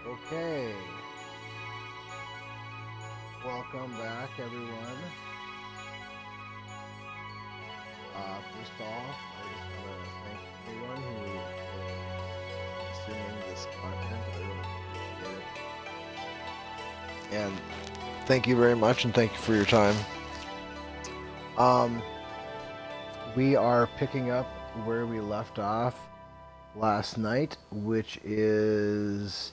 Okay, welcome back, everyone. First off, I just want to thank everyone who is consuming this content. I really appreciate it. And thank you very much, and thank you for your time. Um, we are picking up where we left off last night, which is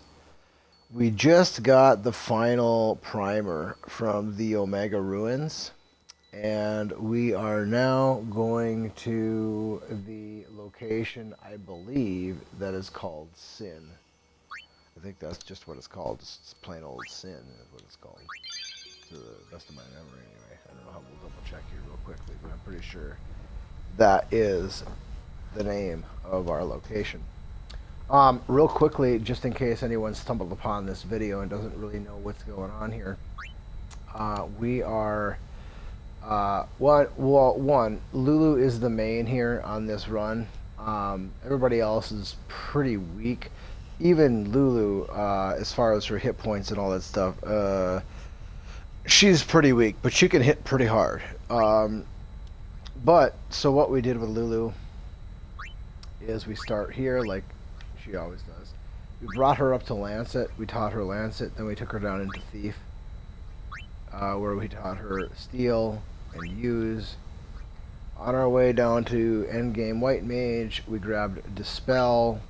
we just got the final primer from the Omega Ruins, and we are now going to the location, I believe, that is called Sin. I think that's just what it's called. It's plain old Sin is what it's called. To the best of my memory, anyway. I don't know how we'll double check here real quickly, but I'm pretty sure that is the name of our location. Real quickly, just in case anyone stumbled upon this video and doesn't really know what's going on here, we are one. Lulu is the main here on this run. Everybody else is pretty weak. Even Lulu, as far as her hit points and all that stuff, she's pretty weak, but she can hit pretty hard. But so what we did with Lulu is we start here like she always does. We brought her up to Lancet. We taught her Lancet. Then we took her down into Thief, where we taught her Steal and Use. On our way down to Endgame White Mage, we grabbed Dispel.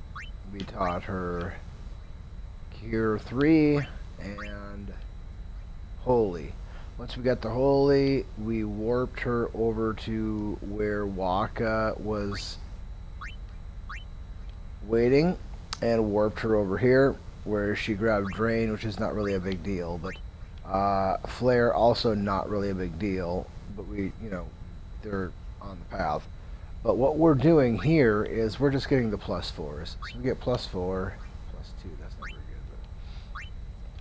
We taught her Cure 3 and Holy. Once we got the Holy, we warped her over to where Waka was waiting and warped her over here where she grabbed Drain, which is not really a big deal, but Flare also not really a big deal, but they're on the path. But what we're doing here is we're just getting the +4s. So we get +4, +2, that's not very good,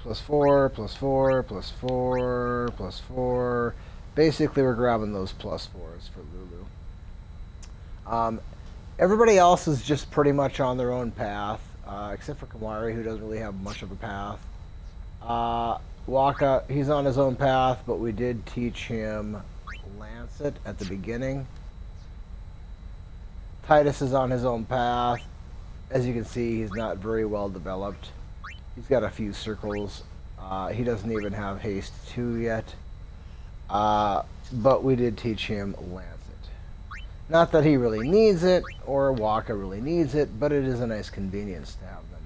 but +4, +4, +4, +4. Basically we're grabbing those +4s for Lulu. Everybody else is just pretty much on their own path, except for Kamari, who doesn't really have much of a path. Waka, he's on his own path, but we did teach him Lancet at the beginning. Titus is on his own path. As you can see, he's not very well developed. He's got a few circles. He doesn't even have Haste 2 yet. But we did teach him Lancet. Not that he really needs it, or Waka really needs it, but it is a nice convenience to have them,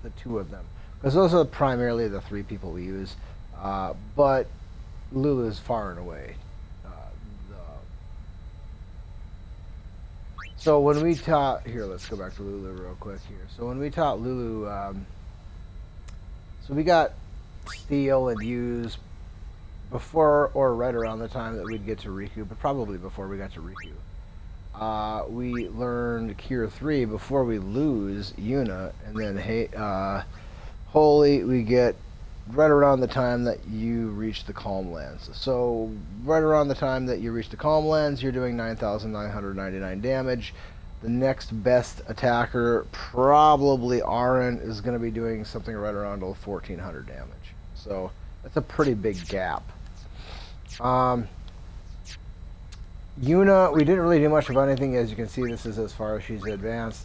the two of them. Because those are primarily the three people we use. But Lulu is far and away. So when we taught... Here, let's go back to Lulu real quick here. So when we taught Lulu... so we got Steal and Use before or right around the time that we'd get to Riku, but probably before we got to Riku. We learned Cure 3 before we lose Yuna, and then Holy we get right around the time that you reach the Calm Lands. So right around the time that you reach the Calm Lands, you're doing 9,999 damage. The next best attacker, probably Aaron, is going to be doing something right around 1,400 damage. So that's a pretty big gap. Yuna, we didn't really do much of anything. As you can see, this is as far as she's advanced.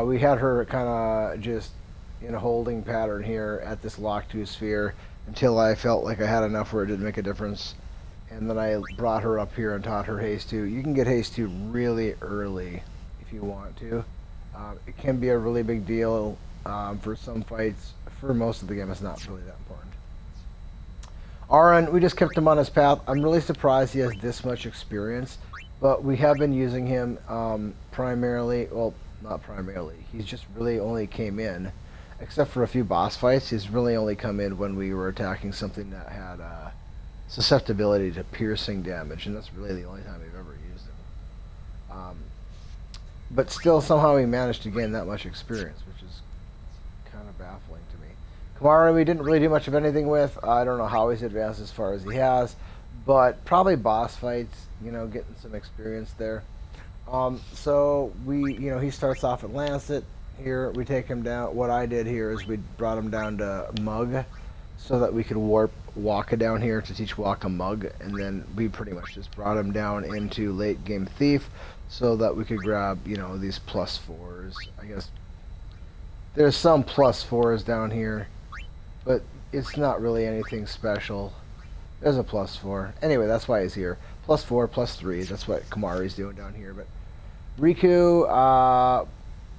We had her kind of just in a holding pattern here at this Lock 2 sphere until I felt like I had enough where it didn't make a difference. And then I brought her up here and taught her Haste 2. You can get Haste 2 really early if you want to. It can be a really big deal for some fights. For most of the game, it's not really that important. Aaron, we just kept him on his path. I'm really surprised he has this much experience, but we have been using him primarily, well, not primarily. He's just really only came in, except for a few boss fights, he's really only come in when we were attacking something that had susceptibility to piercing damage, and that's really the only time we've ever used him. But still, somehow he managed to gain that much experience, which is kind of baffling to me. Kamara, we didn't really do much of anything with. I don't know how he's advanced as far as he has, but probably boss fights, getting some experience there. So he starts off at Lancet. here. We take him down. What I did here is we brought him down to Mug so that we could warp Waka down here to teach Waka Mug, and then we pretty much just brought him down into late game Thief so that we could grab, you know, these +4s. I guess there's some +4s down here, but it's not really anything special. There's a +4. Anyway, that's why he's here. +4, +3. That's what Kamari's doing down here. But Riku,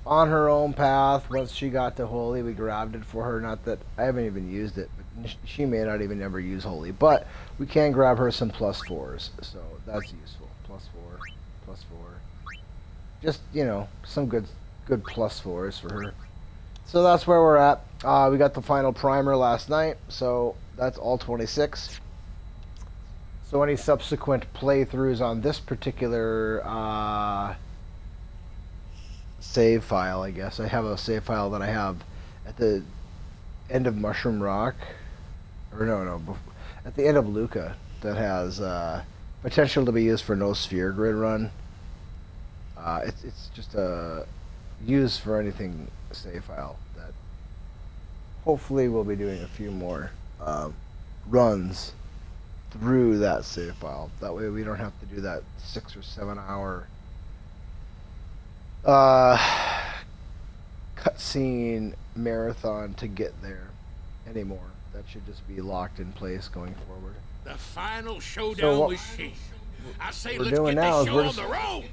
on her own path, once she got to Holy, we grabbed it for her. Not that I haven't even used it, but she may not even ever use Holy. But we can grab her some +4s, so that's useful. +4, +4. Just, you know, some good +4s for her. So that's where we're at. We got the final primer last night, so that's all 26. So any subsequent playthroughs on this particular save file, I guess. I have a save file that I have at the end of Mushroom Rock. Or no, at the end of Luca that has potential to be used for no sphere grid run. It's just a use for anything save file that hopefully we'll be doing a few more runs through that save file. That way we don't have to do that 6 or 7 hour cutscene marathon to get there anymore. That should just be locked in place going forward. The final showdown with she. I say let's get now the show on the road.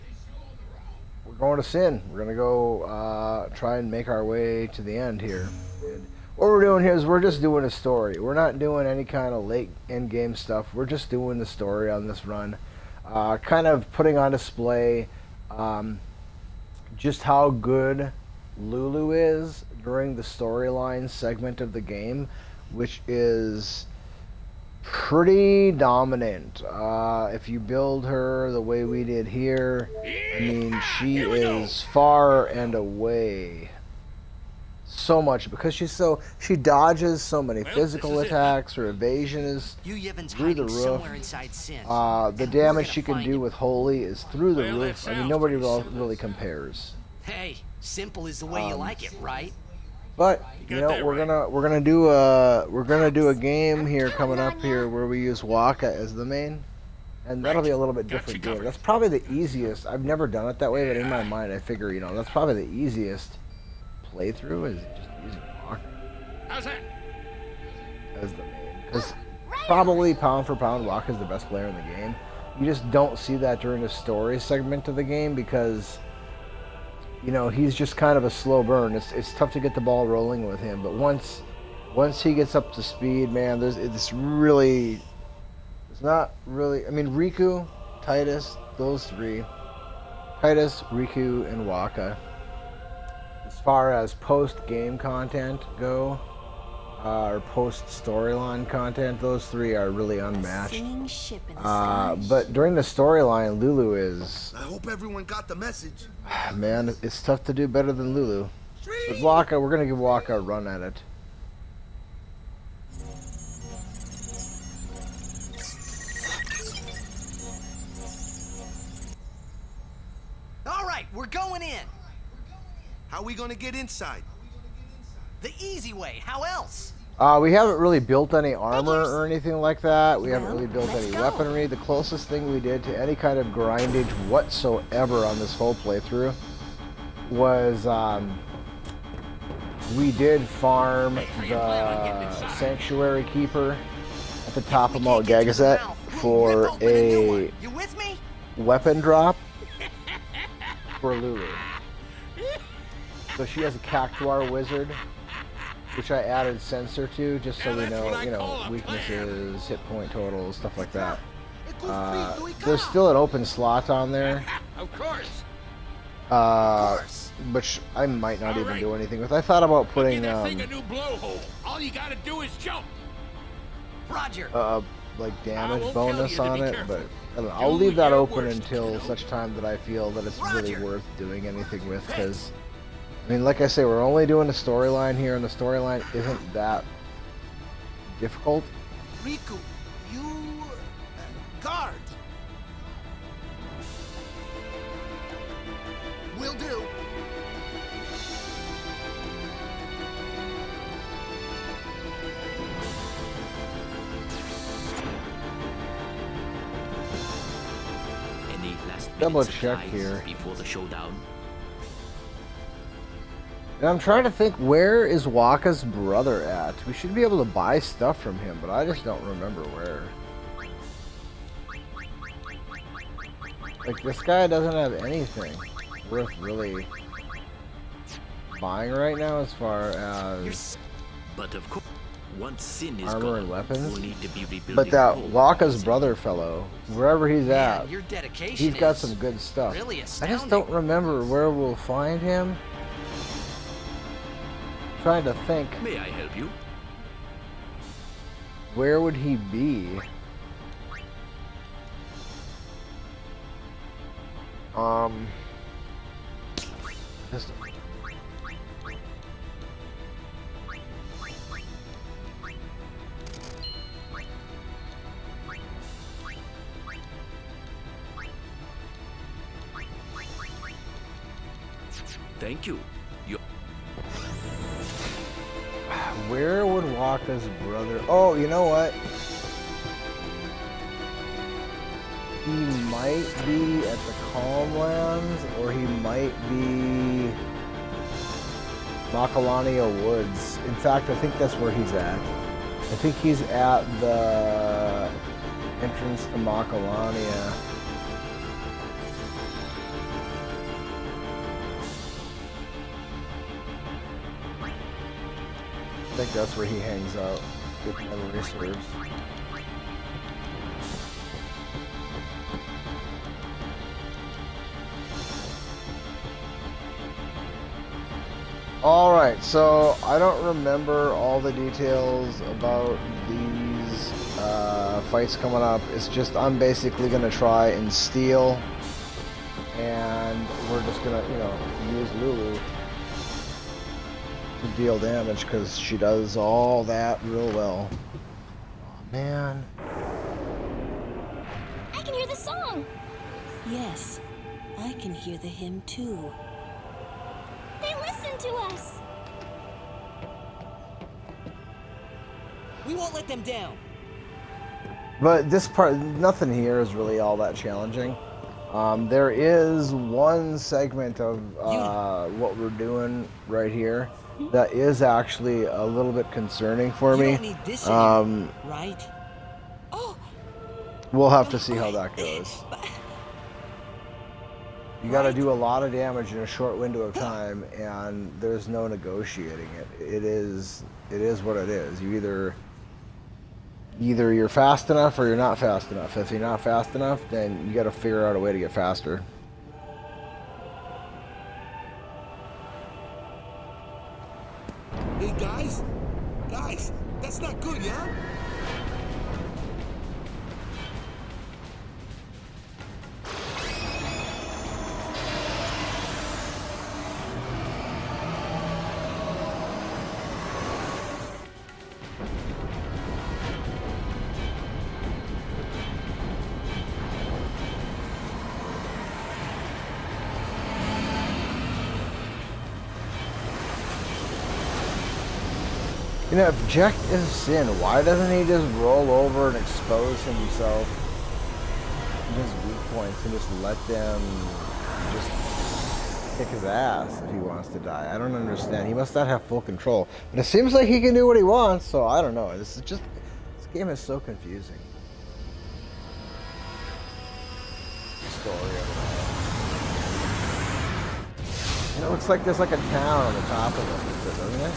We're going to Sin. We're gonna go try and make our way to the end here. And what we're doing here is we're just doing a story. We're not doing any kind of late end game stuff. We're just doing the story on this run, kind of putting on display just how good Lulu is during the storyline segment of the game, which is pretty dominant. If you build her the way we did here, I mean, she is far and away so much because she dodges so many physical attacks. Her evasion is through the roof. The damage she can do with Holy is through the roof. I mean, nobody really compares. Hey, simple is the way you like it, right? But you know, we're gonna do a game here coming up here where we use Waka as the main, and that'll be a little bit different game. That's probably the easiest. I've never done it that way, but in my mind, I figure, you know, that's probably the easiest playthrough is just using Waka as the main, because probably pound for pound, Waka is the best player in the game. You just don't see that during the story segment of the game because, you know, he's just kind of a slow burn. It's tough to get the ball rolling with him, but once he gets up to speed, man, it's not really. I mean, Riku, Titus, those three, Titus, Riku, and Waka. As far as post-game content go, or post-storyline content, those three are really unmatched. But during the storyline, Lulu is... I hope everyone got the message. Man, it's tough to do better than Lulu. But Waka, we're going to give Waka a run at it. All right, we're going in. How are we gonna get inside? The easy way. How else? We haven't really built any armor or anything like that. We haven't really built any weaponry. The closest thing we did to any kind of grindage whatsoever on this whole playthrough was we did farm the Sanctuary Keeper at the top of Mount Gagazet for a weapon drop for Lulu. So she has a Cactuar Wizard, which I added sensor to, just so we know, weaknesses, hit point totals, stuff like that. There's still an open slot on there. Of course. Which I might not even do anything with. I thought about putting a new blowhole. All you gotta do is jump. Roger. Like damage bonus on it, but I don't know. I'll leave that open until such time that I feel that it's really worth doing anything with, because I mean, like I say, we're only doing the storyline here, and the storyline isn't that difficult. Riku, you... guard. Will do. double needed check supplies here. before the showdown. And I'm trying to think, where is Waka's brother at? We should be able to buy stuff from him, but I just don't remember where. Like, this guy doesn't have anything worth really buying right now as far as But of course, once sin is armor gone, and weapons. we'll need to be rebuilding But that Rome. Waka's brother fellow, wherever he's Man, at, your dedication he's got is some good stuff. really I astounding. just don't remember where we'll find him. Trying to think, May I help you? where would he be? Just Thank you. where would Waka's brother? Oh, you know what? He might be at the Calmlands, or he might be Macalania Woods. In fact, I think that's where he's at. I think he's at the entrance to Macalania. I think that's where he hangs out, if memory serves. Alright, so I don't remember all the details about these fights coming up. It's just I'm basically going to try and steal, and we're just going to, you know, use Lulu to deal damage because she does all that real well. Oh, man. I can hear the song. Yes, I can hear the hymn too. They listen to us. We won't let them down. But this part, nothing here is really all that challenging. There is one segment of what we're doing right here that is actually a little bit concerning for You me. don't need this anymore, right? Oh, We'll have to see how that goes. You got to do a lot of damage in a short window of time, and there's no negotiating it. It is what it is. You either you're fast enough or you're not fast enough. If you're not fast enough, then you got to figure out a way to get faster. Hey, guys? Guys, that's not good, yeah? You know, if Jack is sin, why doesn't he just roll over and expose himself in his weak points and just let them just kick his ass if he wants to die? I don't understand. He must not have full control. But it seems like he can do what he wants, so I don't know. This game is so confusing. The story of it all. And it looks like there's like a town on the top of it, doesn't it?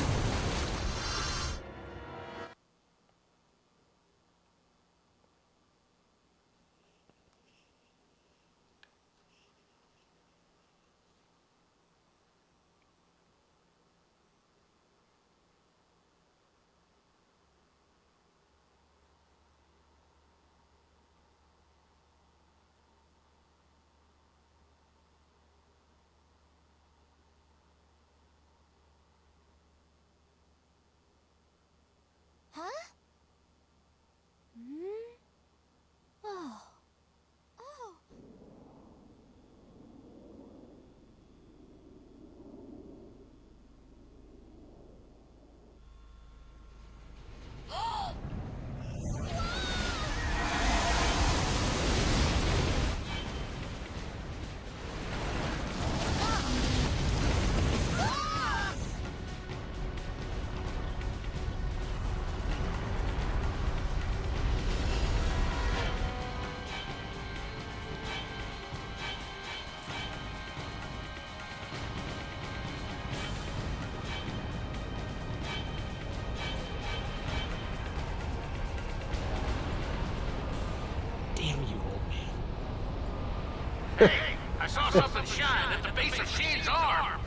I saw something shine at the base of Shane's arm.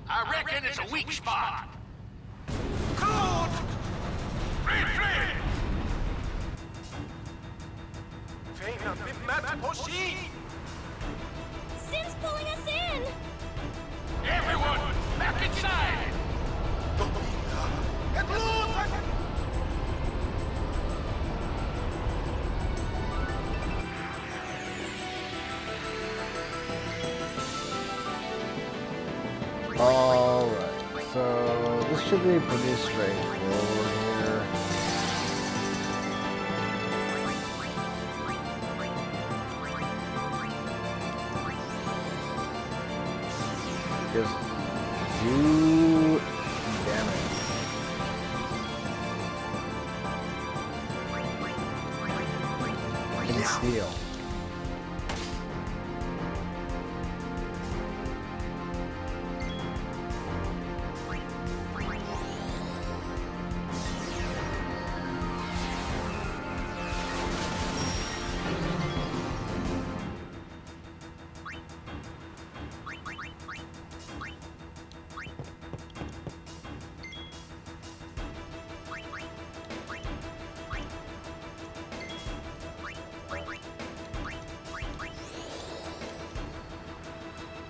I reckon it's a weak spot. Code! Fred, Fred! Fena, Bimmat, Poshi! Sin's pulling us in! Everyone, back inside! Get loose! Alright, so this should be pretty straightforward here. Just do damage. And steal.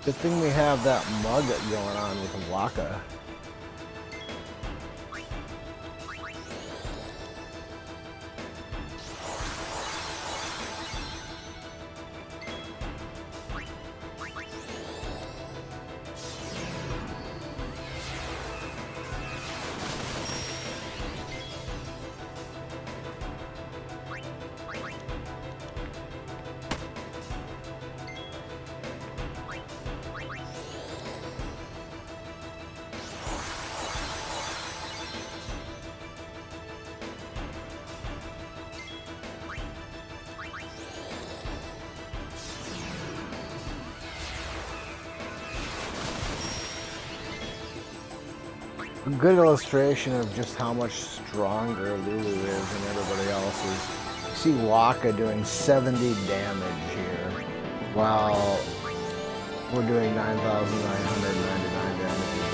Good thing we have that mug going on with Waka. A good illustration of just how much stronger Lulu is than everybody else is. You see Waka doing 70 damage here, while we're doing 9,999 damage with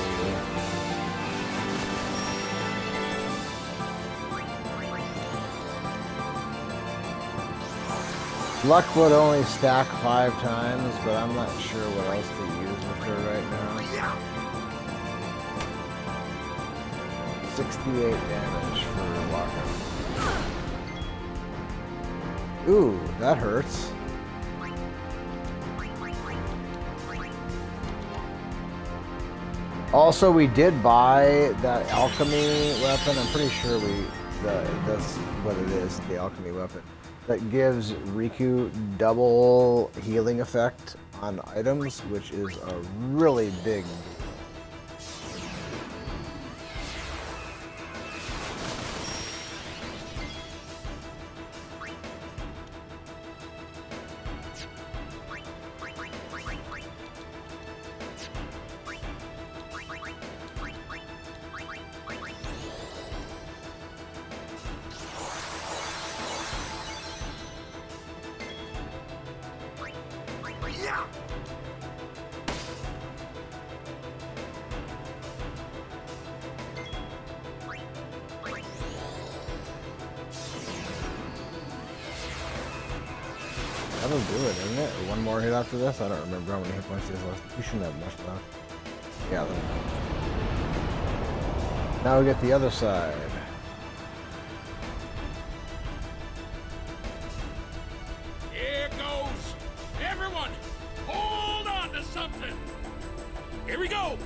Lulu. Luck would only stack 5 times, but I'm not sure what else to use with her right now. 68 damage for Waka. Ooh, that hurts. Also, we did buy that alchemy weapon. I'm pretty sure that's what it is, the alchemy weapon. That gives Riku double healing effect on items, which is a really big deal. That'll do it, isn't it? Or one more hit after this? I don't remember how many hit points he has left. We shouldn't have much left. Yeah, then. Now we get the other side. Here goes! Everyone, hold on to something! Here we go!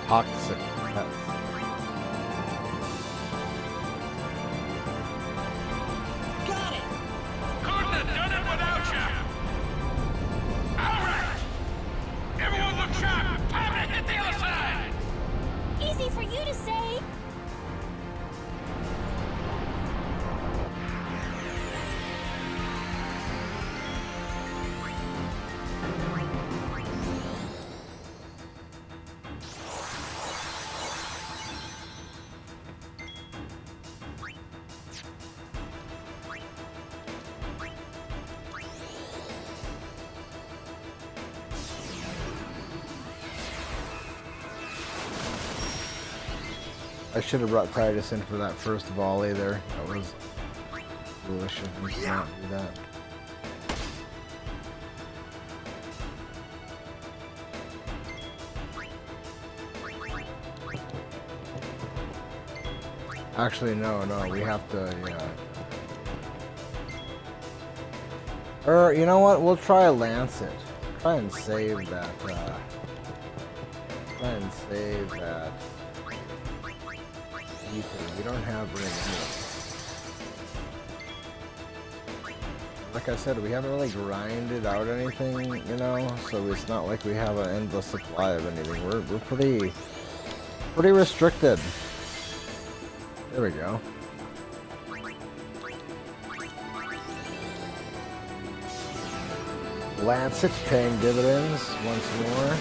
Toxic pets. Got it! Couldn't have done it without you! Alright! Everyone look sharp! Time to hit the other side! Easy for you to say. I should have brought Titus in for that first volley there. That was foolish of me to not do that. Actually, no, we have to, yeah. Or, you know what? We'll try Lancet. Try and save that, ether. We don't have ring anyway. Like I said, we haven't really grinded out anything, you know, so it's not like we have an endless supply of anything. We're pretty restricted. There we go. Lancet's paying dividends once more.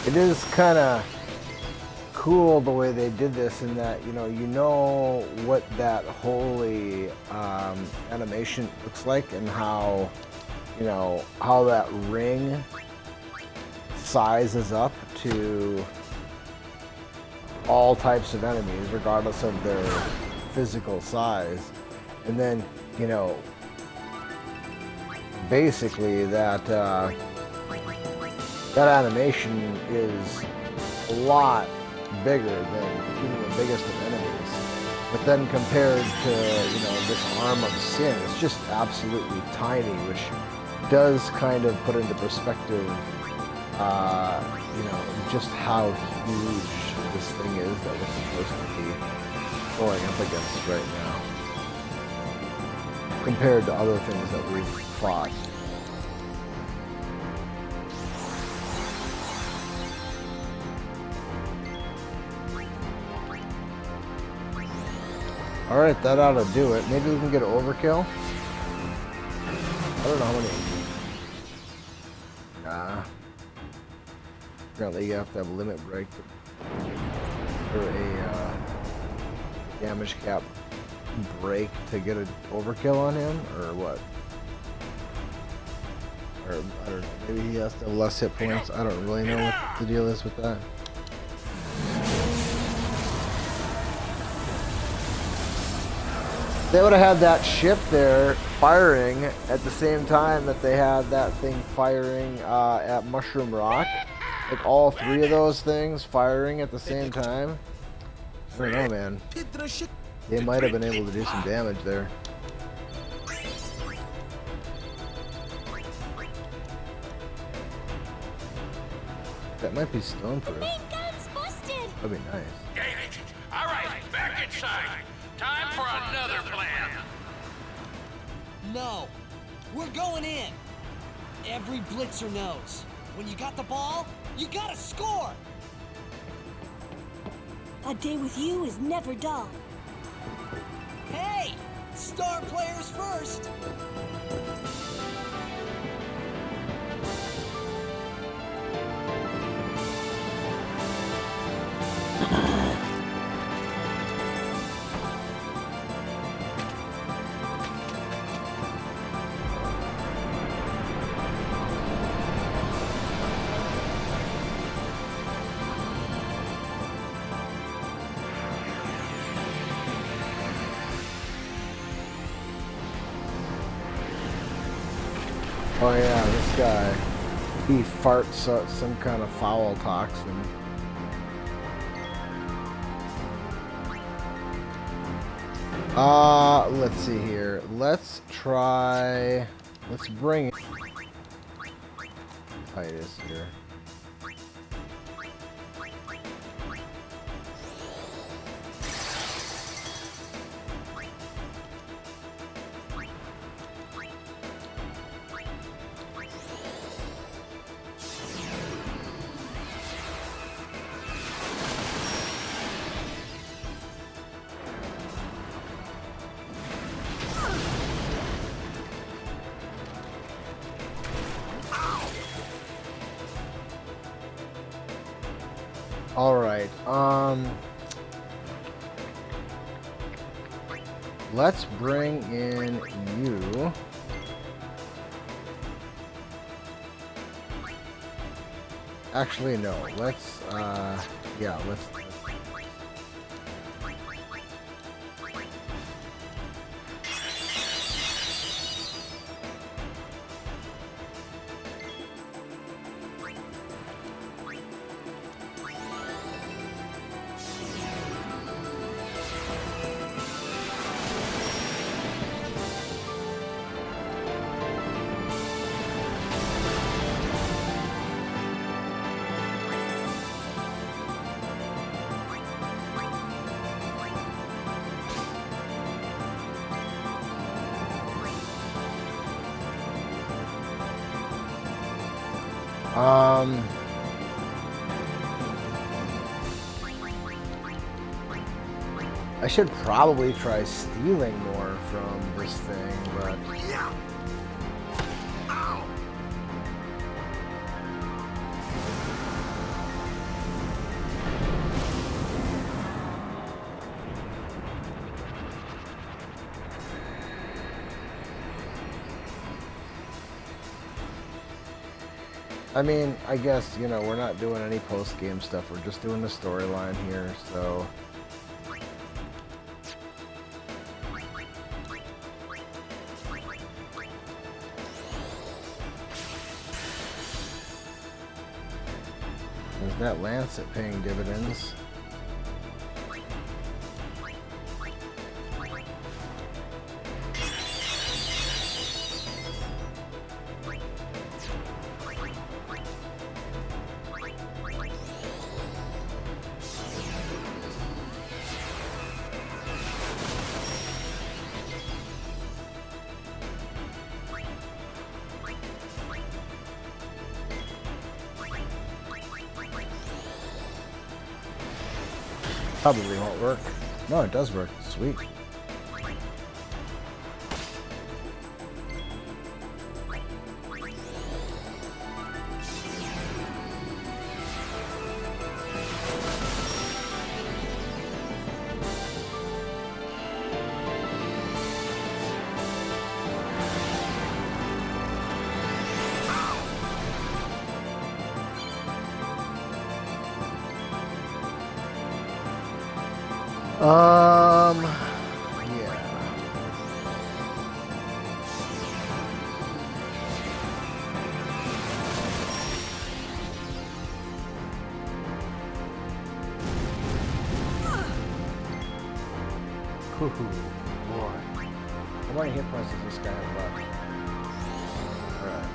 It is kind of cool the way they did this in that, you know what that holy animation looks like and how, how that ring sizes up to all types of enemies, regardless of their physical size. And then, basically that that animation is a lot bigger than even the biggest of enemies. But then compared to, this arm of sin, it's just absolutely tiny, which does kind of put into perspective, just how huge this thing is that we're supposed to be going up against right now, compared to other things that we've fought. Alright, that ought to do it. Maybe we can get an overkill? I don't know how many. Nah. Apparently you have to have a limit break or a damage cap break to get an overkill on him, or what? Or, I don't know, maybe he has to have less hit points. I don't really know what the deal is with that. They would have had that ship there firing at the same time that they had that thing firing at Mushroom Rock. Like all three of those things firing at the same time. I don't know, man. They might have been able to do some damage there. That might be stoneproof. That'd be nice. Dang it! All right, back inside. Time for another plan. No, we're going in. Every blitzer knows. When you got the ball, you gotta score. A day with you is never dull. Hey, star players first. Oh yeah, this guy. He farts some kind of foul toxin. Let's see here. Let's try. Let's bring Titus here. All right. Let's bring in you. Actually, no. Let's yeah, let's I should probably try stealing more from this thing, but I mean, I guess, you know, we're not doing any post-game stuff. We're just doing the storyline here, so there's that Lancet paying dividends. Probably won't work. No, it does work. Sweet. Yeah. Hoo hoo, boy. How many hit points does this guy have left? Alright.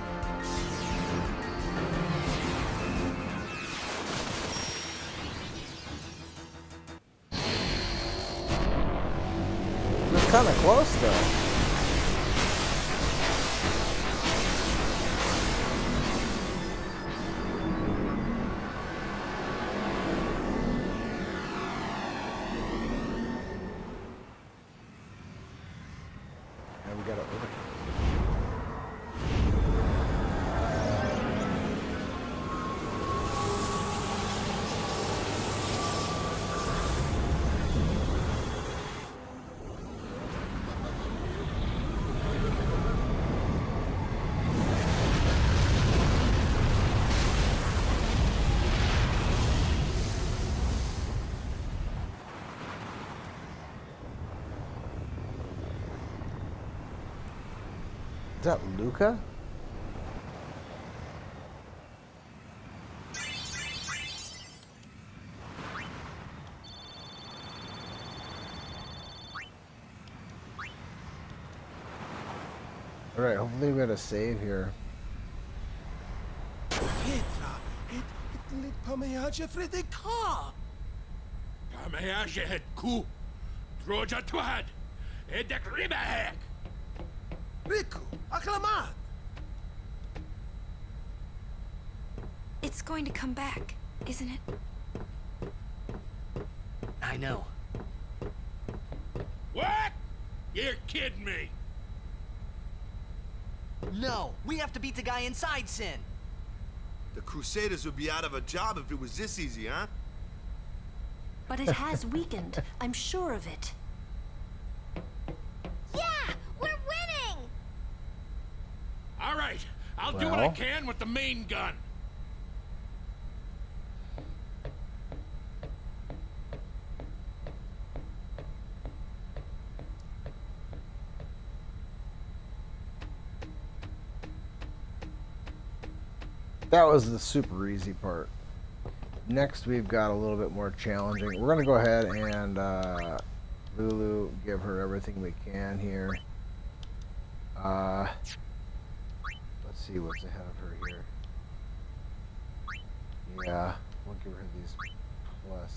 It's kind of close though. And we got it over. Is that Luca? Alright, hopefully we got a save here. Petra, et lit pameage fredeka. Pameage het ku. Droja twad. Edek ribahek. Riku, acclamat. It's going to come back, isn't it? I know. What? You're kidding me. No, we have to beat the guy inside Sin. The Crusaders would be out of a job if it was this easy, huh? But it has weakened. I'm sure of it. Yeah, we're winning! All right, I'll do what I can with the main gun. That was the super easy part. Next, we've got a little bit more challenging. We're going to go ahead and Lulu, give her everything we can here. Let's see what's ahead of her here. Yeah, we'll give her these plus.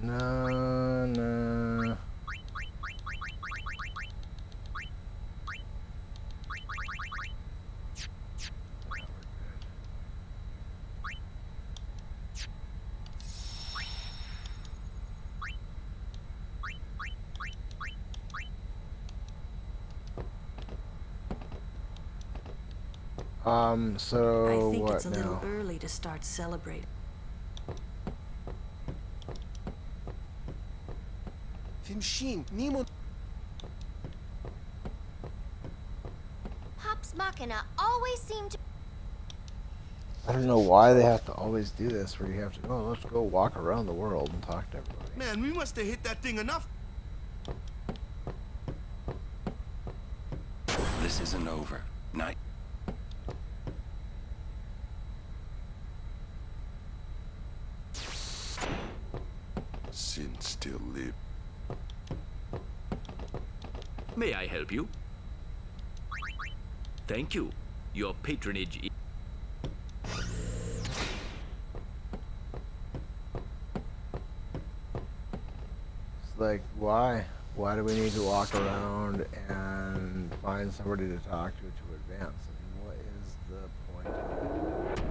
No. So I think what it's a little now? early to start celebrating. Fimshin, Nemo. Pops Machina always seem to. I don't know why they have to always do this, where you have to, oh, let's go walk around the world and talk to everybody. Man, we must have hit that thing enough. This isn't over. Not. Sin still live. May I help you? Thank you. Your patronage is... It's like, why? Why do we need to walk around and find somebody to talk to advance? I mean, what is the point of it?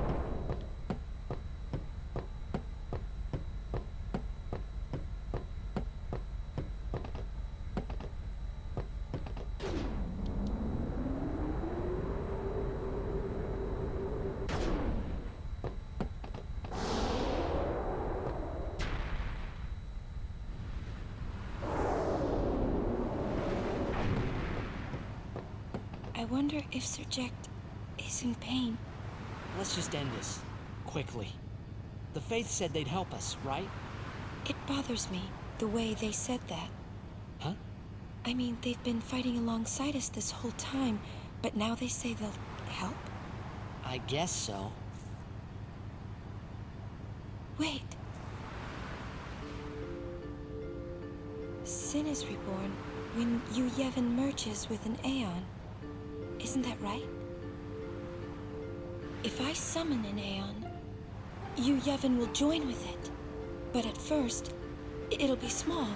I wonder if Sir Jack is in pain. Let's just end this. Quickly. The Faith said they'd help us, right? It bothers me, the way they said that. Huh? I mean, they've been fighting alongside us this whole time, but now they say they'll help? I guess so. Wait. Sin is reborn when Yu Yevon merges with an Aeon. Isn't that right? If I summon an Aeon, Yu Yevon will join with it. But at first, it'll be small,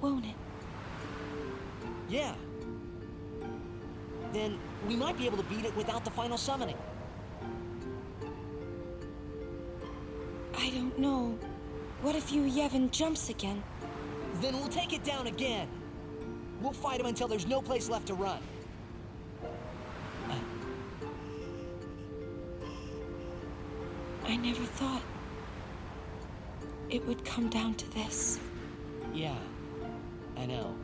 won't it? Yeah. Then we might be able to beat it without the final summoning. I don't know. What if Yu Yevon jumps again? Then we'll take it down again. We'll fight him until there's no place left to run. I never thought it would come down to this. Yeah, I know.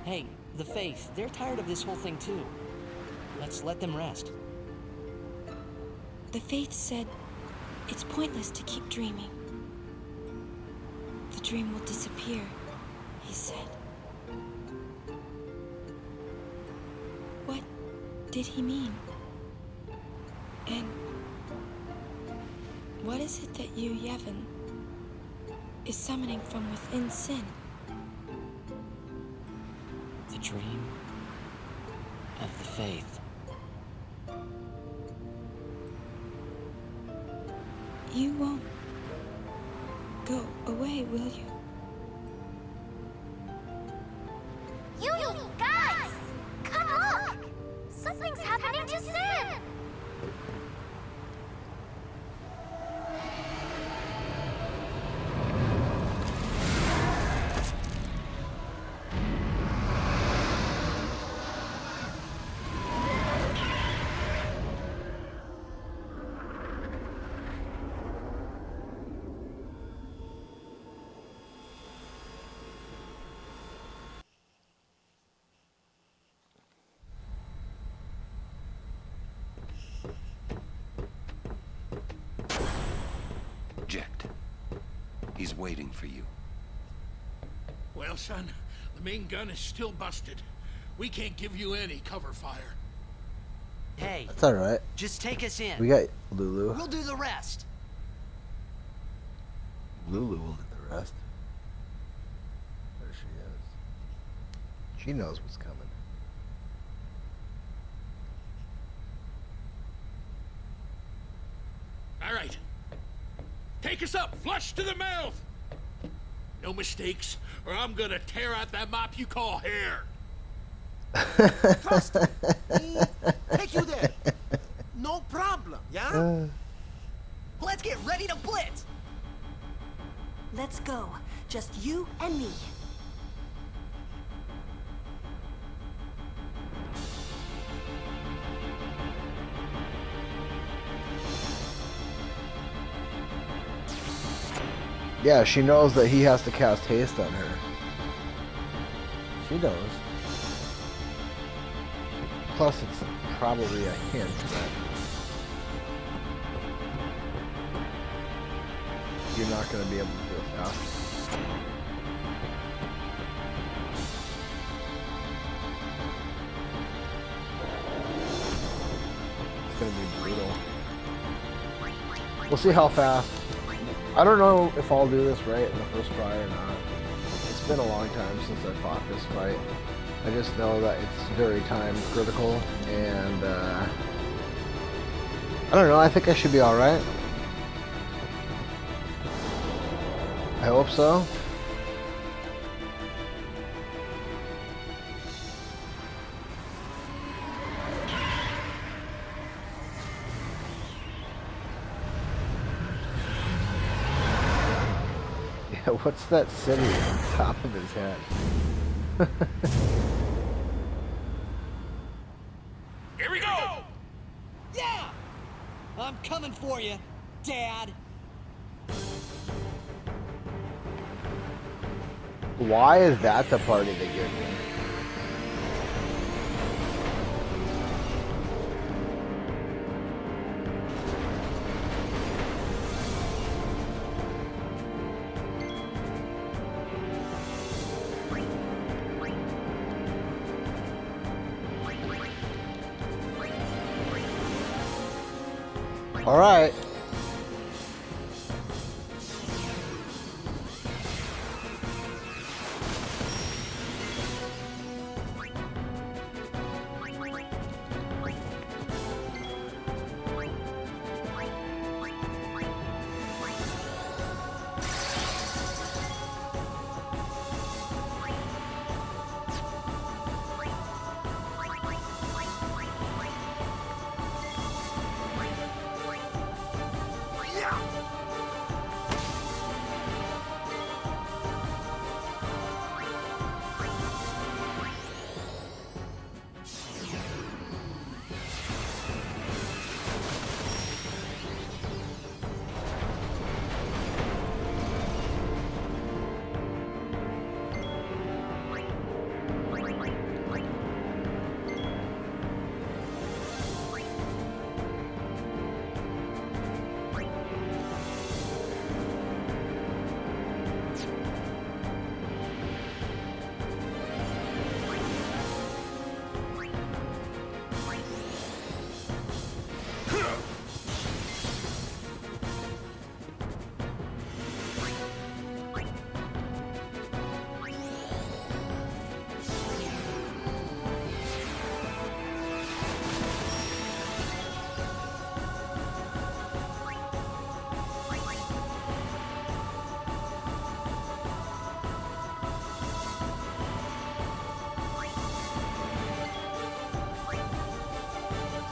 Hey, the Faith, they're tired of this whole thing too. Let's let them rest. The Faith said it's pointless to keep dreaming. The dream will disappear, he said. What did he mean? And what is it that you, Yevon, is summoning from within Sin? The dream of the Faith. You won't go away, will you? You guys! Come look! Something's happening to Sin! Eject. He's waiting for you. Well, son, the main gun is still busted. We can't give you any cover fire. Hey, That's all right. just take us in. We got Lulu. We'll do the rest. Lulu will do the rest. There she is. She knows what's coming. All right. Take us up, flush to the mouth! No mistakes, or I'm gonna tear out that mop you call hair. Trust me. Take you there. No problem, yeah? Let's get ready to blitz! Let's go. Just you and me. Yeah, she knows that he has to cast haste on her. She knows. Plus, it's probably a hint that you're not going to be able to do it fast. It's going to be brutal. We'll see how fast. I don't know if I'll do this right in the first try or not. It's been a long time since I fought this fight. I just know that it's very time critical, and I don't know, I think I should be alright. I hope so. Yeah, what's that city on top of his head? Here we go! Yeah! I'm coming for you, Dad. Why is that the party they give me? All right.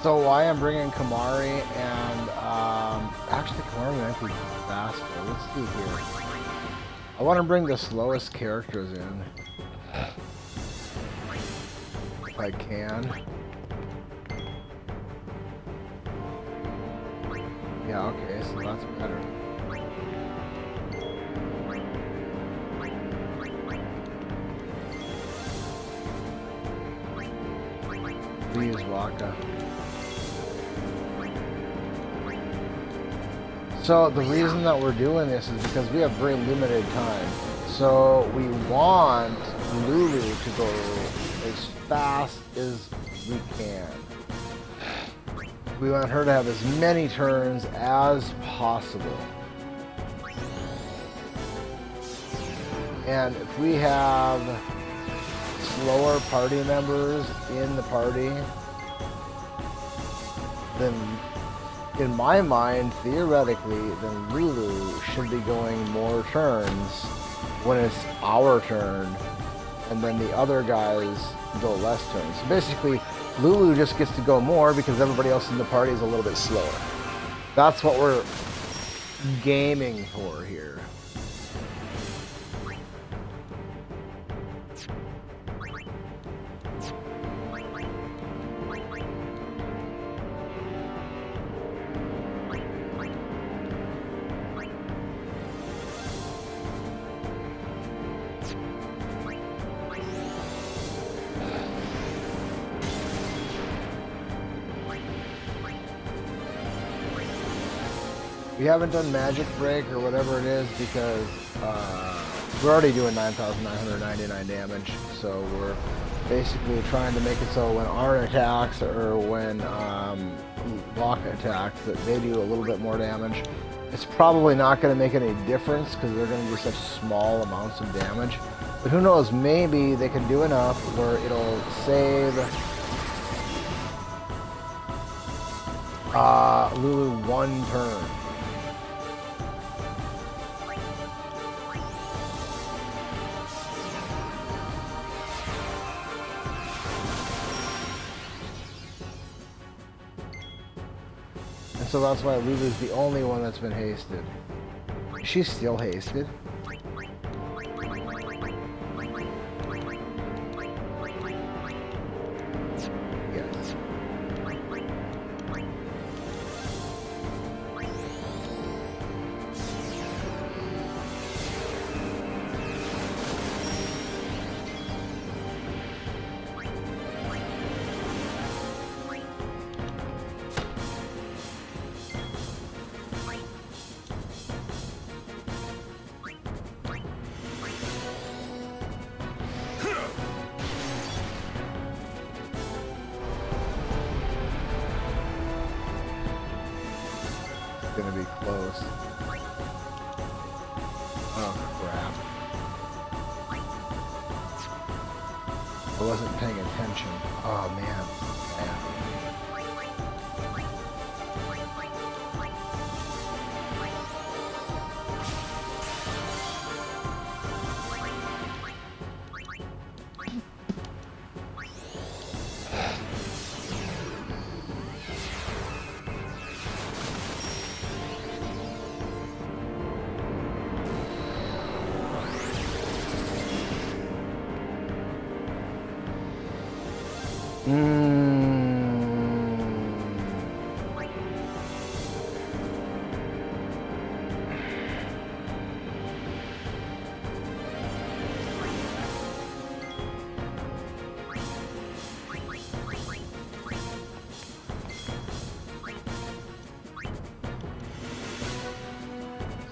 So why I'm bringing Kamari and actually Kamari might be faster. Let's see here. I want to bring the slowest characters in if I can. Yeah, okay, so that's better. We use Waka. So the reason that we're doing this is because we have very limited time. So we want Lulu to go as fast as we can. We want her to have as many turns as possible. And if we have slower party members in the party, then in my mind, theoretically, then Lulu should be going more turns when it's our turn, and then the other guys go less turns. So basically, Lulu just gets to go more because everybody else in the party is a little bit slower. That's what we're gaming for here. We haven't done Magic Break or whatever it is because we're already doing 9,999 damage. So we're basically trying to make it so when Arn attacks or when Locke attacks that they do a little bit more damage. It's probably not going to make any difference because they're going to do such small amounts of damage. But who knows, maybe they can do enough where it'll save Lulu one turn. And so that's why Lulu's the only one that's been hasted. She's still hasted. Yes. Gonna be close. Oh crap. I wasn't paying attention. Oh man.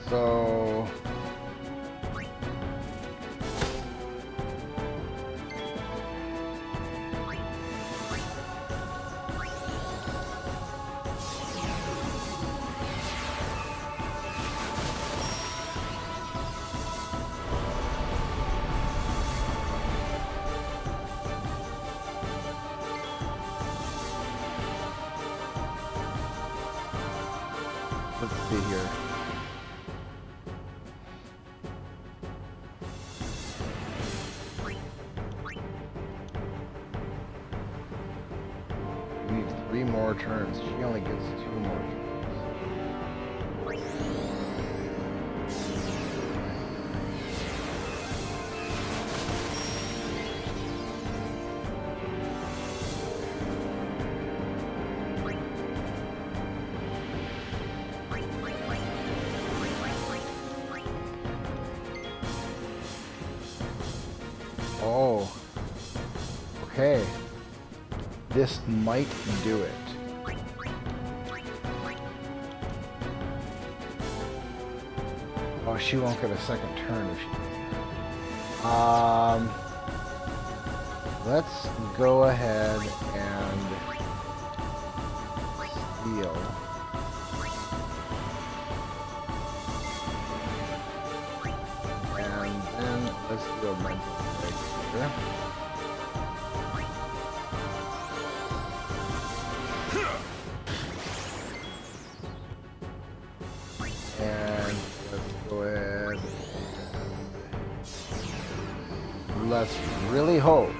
So let's see here. We need 3 3 more turns. She only gets 2 more turns. Oh. Okay. This might do it. Oh, she won't get a second turn if she does. Let's go ahead and steal. And then let's do a mental break here. And let's go ahead and let's really hope,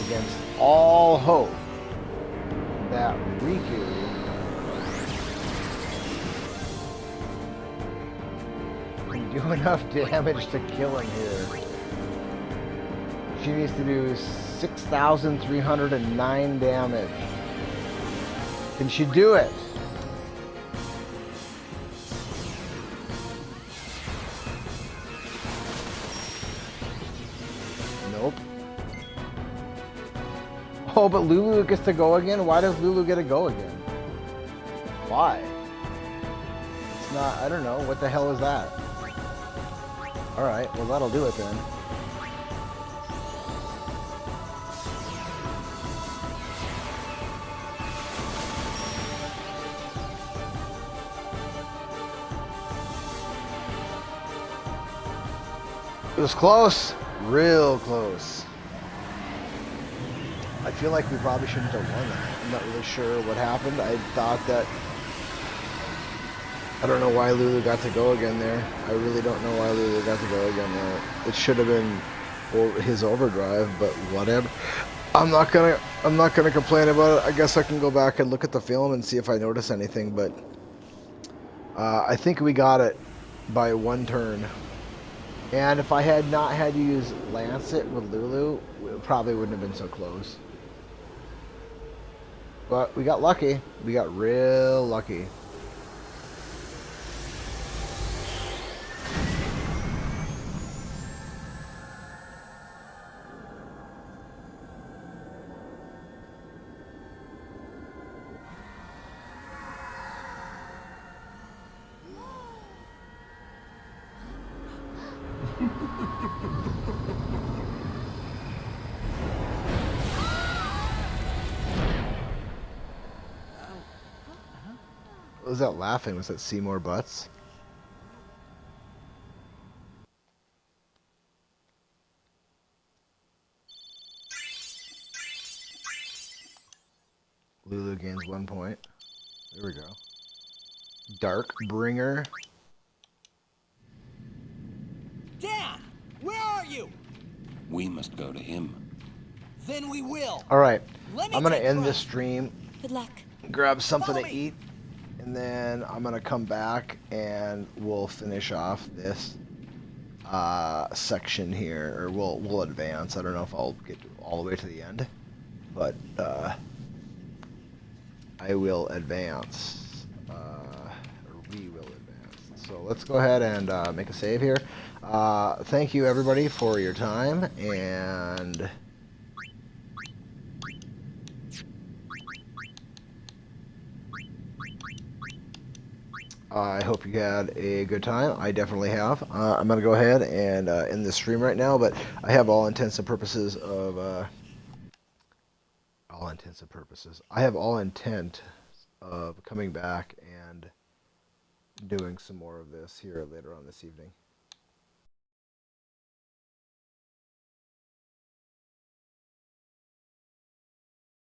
against all hope, that Riku can do enough damage to kill him here. She needs to do 6,309 damage. Can she do it? Nope. Oh, but Lulu gets to go again? Why does Lulu get to go again? Why? It's not, I don't know. What the hell is that? Alright, well that'll do it then. It was close. Real close. I feel like we probably shouldn't have won that. I'm not really sure what happened. I thought that... I don't know why Lulu got to go again there. I really don't know why Lulu got to go again there. It should have been his overdrive, but whatever. I'm not gonna complain about it. I guess I can go back and look at the film and see if I notice anything, but I think we got it by 1 turn. And if I had not had to use Lancet with Lulu, it probably wouldn't have been so close. But we got lucky. We got real lucky. What was that laughing? Was that Seymour Butts? Lulu gains 1 point. There we go. Dark Bringer. Dad! Where are you? We must go to him. Then we will. Alright. Let me I'm going to take end front. this stream. Good luck. Grab something Follow to me. eat. And then I'm going to come back and we'll finish off this section here. Or we'll advance. I don't know if I'll get all the way to the end. But I will advance. Or we will advance. So let's go ahead and make a save here. Thank you everybody for your time, and I hope you had a good time. I definitely have. I'm going to go ahead and end this stream right now, but I have all intents and purposes of... I have all intent of coming back and doing some more of this here later on this evening.